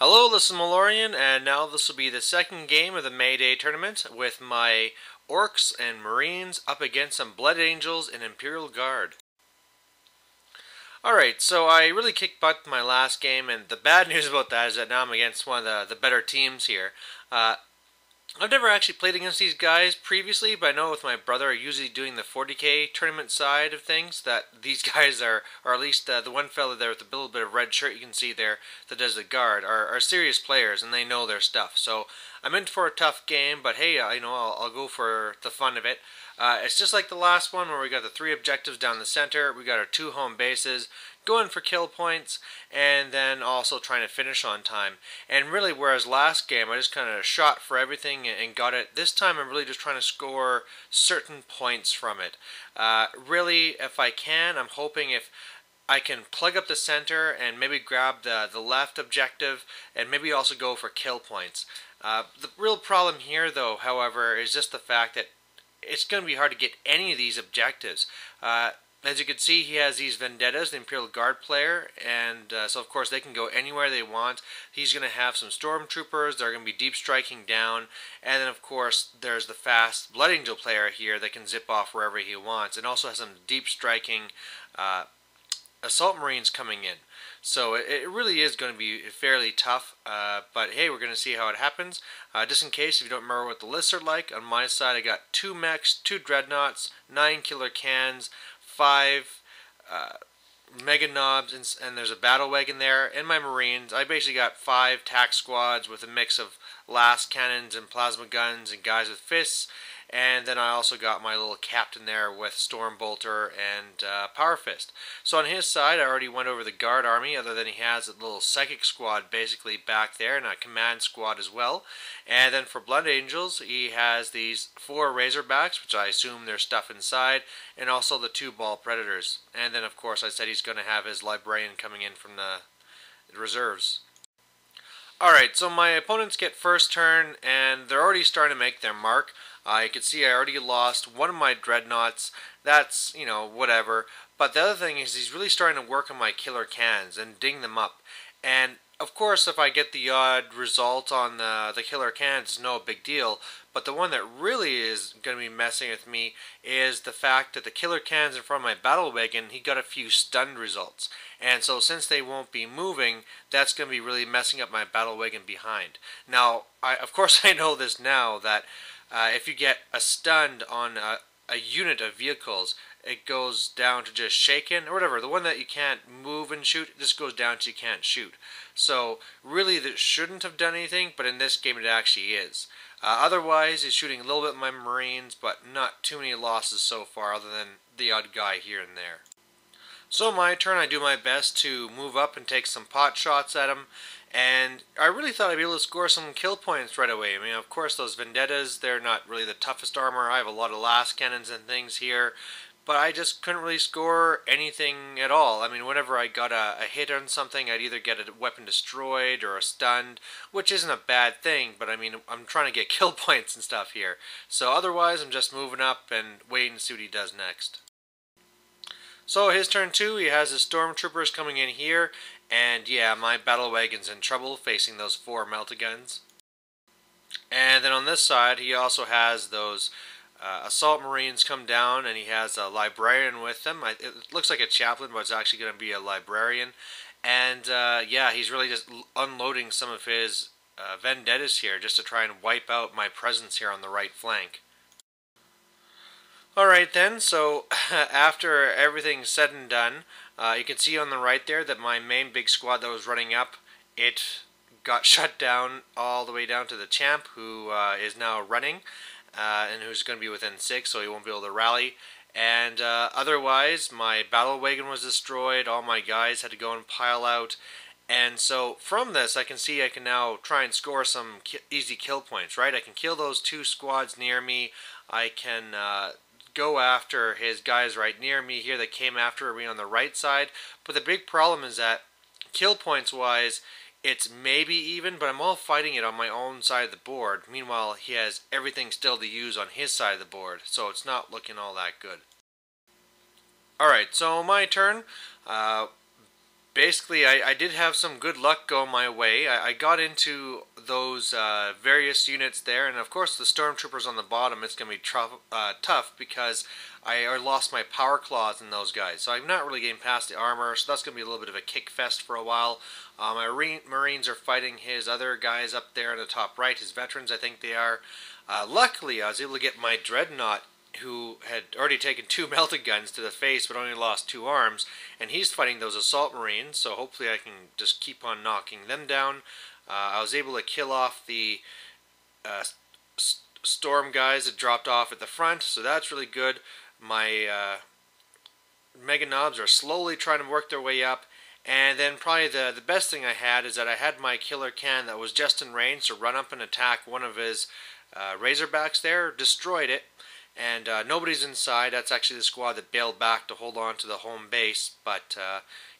Hello, this is Malorian, and now this will be the second game of the May Day tournament with my Orcs and Marines up against some Blood Angels and Imperial Guard. Alright, so I really kicked butt in my last game, and the bad news about that is that now I'm against one of the better teams here. I've never actually played against these guys previously, but I know with my brother usually doing the 40k tournament side of things that these guys are, or at least the one fella there with a little bit of red shirt you can see there that does the guard, are serious players and they know their stuff. So I'm in for a tough game, but hey, I'll go for the fun of it. It's just like the last one where we got the 3 objectives down the center, we got our 2 home bases, going for kill points, and then also trying to finish on time. And really, whereas last game I just kind of shot for everything and got it, this time I'm really just trying to score certain points from it. Really, if I can, I'm hoping if I can plug up the center and maybe grab the left objective and maybe also go for kill points. The real problem here, though, however, is just the fact that it's going to be hard to get any of these objectives. As you can see, he has these Vendettas, the Imperial Guard player, and so of course they can go anywhere they want. He's going to have some Stormtroopers, they're going to be deep striking down, and then of course there's the fast Blood Angel player here that can zip off wherever he wants, and also has some deep striking Assault Marines coming in. So it really is going to be fairly tough, but hey, we're going to see how it happens. Just in case if you don't remember what the lists are like, on my side I got 2 mechs, 2 dreadnoughts, 9 killer cans, 5 mega knobs, and there's a battle wagon there. In my Marines, I basically got 5 tac squads with a mix of last cannons and plasma guns and guys with fists. And then I also got my little captain there with Stormbolter and Power Fist. So on his side, I already went over the guard army, other than he has a little psychic squad basically back there, and a command squad as well. And then for Blood Angels, he has these 4 Razorbacks, which I assume there's stuff inside, and also the 2 Ball Predators. And then of course I said he's going to have his Librarian coming in from the reserves. Alright, so my opponents get first turn, and they're already starting to make their mark. You can see I already lost one of my dreadnoughts. That's, whatever. But the other thing is he's really starting to work on my killer cans and ding them up. And of course, if I get the odd result on the killer cans, it's no big deal. But the one that really is going to be messing with me is the fact that the killer cans in front of my battle wagon, he got a few stunned results. And so since they won't be moving, that's going to be really messing up my battle wagon behind. Now, of course I know this now, that if you get a stunned on a unit of vehicles, it goes down to just shaken, or whatever. The one that you can't move and shoot, it just goes down to you can't shoot. So really that shouldn't have done anything, but in this game it actually is. Otherwise, he's shooting a little bit of my Marines, but not too many losses so far, other than the odd guy here and there. So my turn, I do my best to move up and take some pot shots at him. And I really thought I'd be able to score some kill points right away. I mean, of course, those Vendettas, they're not really the toughest armor. I have a lot of last cannons and things here. But I just couldn't really score anything at all. I mean, whenever I got a hit on something, I'd either get a weapon destroyed or a stunned, which isn't a bad thing, but I mean, I'm trying to get kill points and stuff here. So otherwise, I'm just moving up and waiting to see what he does next. So his turn 2, he has his Stormtroopers coming in here, and yeah, my battle wagon's in trouble facing those 4 Melta-Guns. And then on this side, he also has those Assault Marines come down, and he has a Librarian with them. It looks like a Chaplain, but it's actually going to be a Librarian. And yeah, he's really just unloading some of his Vendettas here just to try and wipe out my presence here on the right flank. Alright then, so after everything's said and done, you can see on the right there that my main big squad that was running up, it got shut down all the way down to the champ, who is now running, and who's going to be within 6, so he won't be able to rally. And otherwise, my battle wagon was destroyed, all my guys had to go and pile out. And so from this, I can see I can now try and score some easy kill points, right? I can kill those 2 squads near me. I can go after his guys right near me here that came after me on the right side. But the big problem is that kill points wise, it's maybe even, but I'm all fighting it on my own side of the board. Meanwhile, he has everything still to use on his side of the board, so it's not looking all that good. Alright, so my turn. basically, I did have some good luck go my way. I got into those various units there, and of course the stormtroopers on the bottom, it's going to be tough because I lost my power claws in those guys. So I'm not really getting past the armor, so that's going to be a little bit of a kick fest for a while. My Marines are fighting his other guys up there in the top right, his veterans I think they are. Luckily, I was able to get my Dreadnought, who had already taken 2 melted guns to the face but only lost 2 arms, and he's fighting those assault marines, so hopefully I can just keep on knocking them down. I was able to kill off the storm guys that dropped off at the front, so that's really good. My Mega Knobs are slowly trying to work their way up, and then probably the best thing I had is that I had my killer can that was just in range to run up and attack one of his Razorbacks there, destroyed it, and nobody's inside. That's actually the squad that bailed back to hold on to the home base, but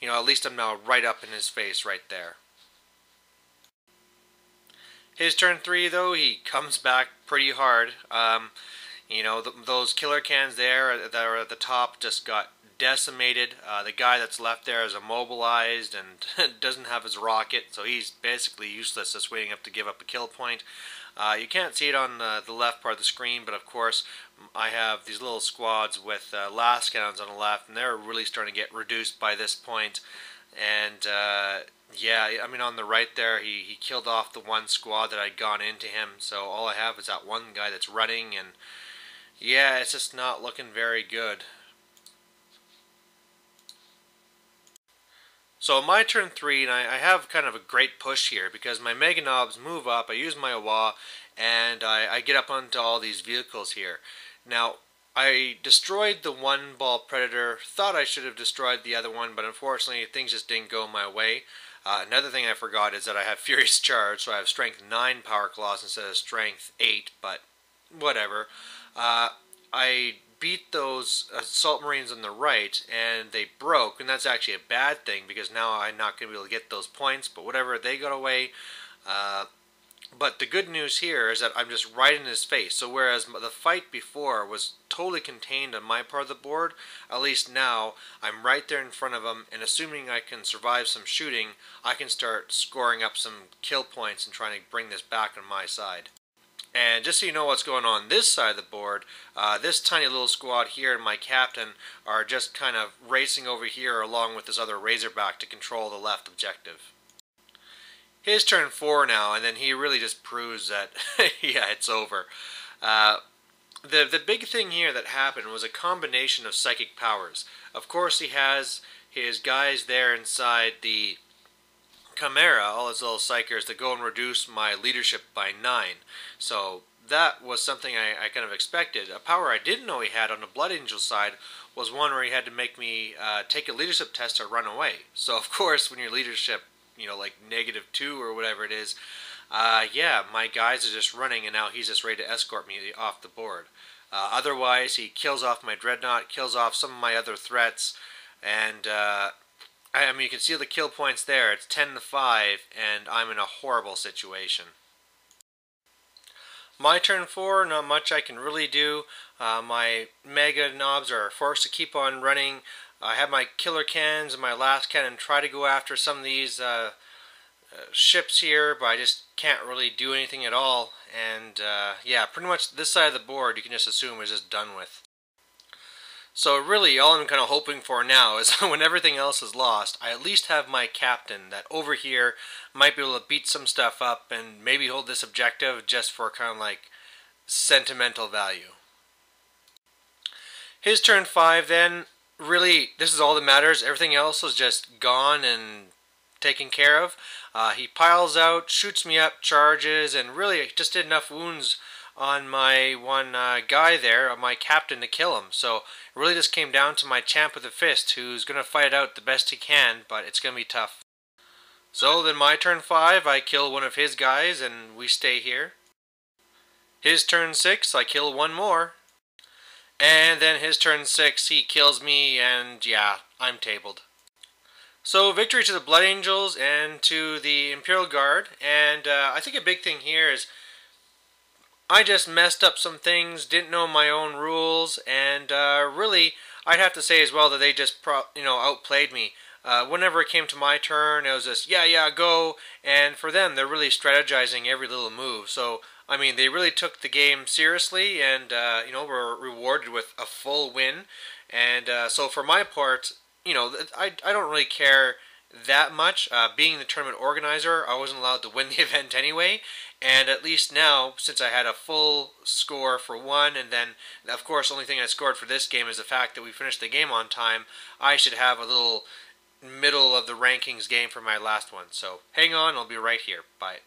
you know, at least I'm now right up in his face right there. His turn 3 though, he comes back pretty hard. You know, those killer cans there that are at the top just got decimated. The guy that's left there is immobilized and doesn't have his rocket, so he's basically useless, just waiting up to give up a kill point. You can't see it on the left part of the screen, but of course I have these little squads with last cannons on the left, and they're really starting to get reduced by this point. And yeah, I mean on the right there, he killed off the one squad that had gone into him, so all I have is that one guy that's running, and yeah, it's just not looking very good. So my turn 3, and I have kind of a great push here because my Mega Knobs move up, I use my Awa, and I get up onto all these vehicles here. Now, I destroyed the one ball Predator, thought I should have destroyed the other one, but unfortunately things just didn't go my way. Another thing I forgot is that I have Furious Charge, so I have Strength 9 Power Claws instead of Strength 8, but whatever. I beat those assault marines on the right and they broke, and that's actually a bad thing because now I'm not going to be able to get those points, but whatever, they got away. But the good news here is that I'm just right in his face, so whereas the fight before was totally contained on my part of the board, at least now I'm right there in front of him, and assuming I can survive some shooting, I can start scoring up some kill points and trying to bring this back on my side. And just so you know what's going on this side of the board, this tiny little squad here and my captain are just kind of racing over here along with this other Razorback to control the left objective. His turn 4 now, and then he really just proves that, yeah, it's over. The big thing here that happened was a combination of psychic powers. Of course he has his guys there inside the Chimera, all his little psychers, that go and reduce my leadership by 9. So that was something I kind of expected. A power I didn't know he had on the Blood Angel side was one where he had to make me take a leadership test to run away. So of course when your leadership, you know, like -2 or whatever it is, yeah, my guys are just running, and now he's just ready to escort me off the board. Otherwise he kills off my Dreadnought, kills off some of my other threats, and I mean, you can see the kill points there. It's 10-5, and I'm in a horrible situation. My turn 4, not much I can really do. My Mega Knobs are forced to keep on running. I have my killer cannons and my last cannon try to go after some of these ships here, but I just can't really do anything at all. And yeah, pretty much this side of the board you can just assume is just done with. So really, all I'm kind of hoping for now is when everything else is lost, I at least have my captain that over here might be able to beat some stuff up and maybe hold this objective just for kind of like sentimental value. His turn 5 then, really, this is all that matters. Everything else is just gone and taken care of. He piles out, shoots me up, charges, and really just did enough wounds on my one guy there, my captain, to kill him. So it really just came down to my champ with a fist, who's going to fight it out the best he can, but it's going to be tough. So then my turn 5, I kill one of his guys and we stay here. His turn 6, I kill one more. And then his turn 6, he kills me, and yeah, I'm tabled. So victory to the Blood Angels and to the Imperial Guard, and I think a big thing here is I just messed up some things, didn't know my own rules, and really, I'd have to say as well that they just outplayed me. whenever it came to my turn, it was just, yeah, yeah, go. And for them, they're really strategizing every little move. So, I mean, they really took the game seriously and, were rewarded with a full win. And so for my part, I don't really care that much. Being the tournament organizer, I wasn't allowed to win the event anyway. And at least now, since I had a full score for one, and then, of course, the only thing I scored for this game is the fact that we finished the game on time, I should have a little middle of the rankings game for my last one. So hang on, I'll be right here. Bye.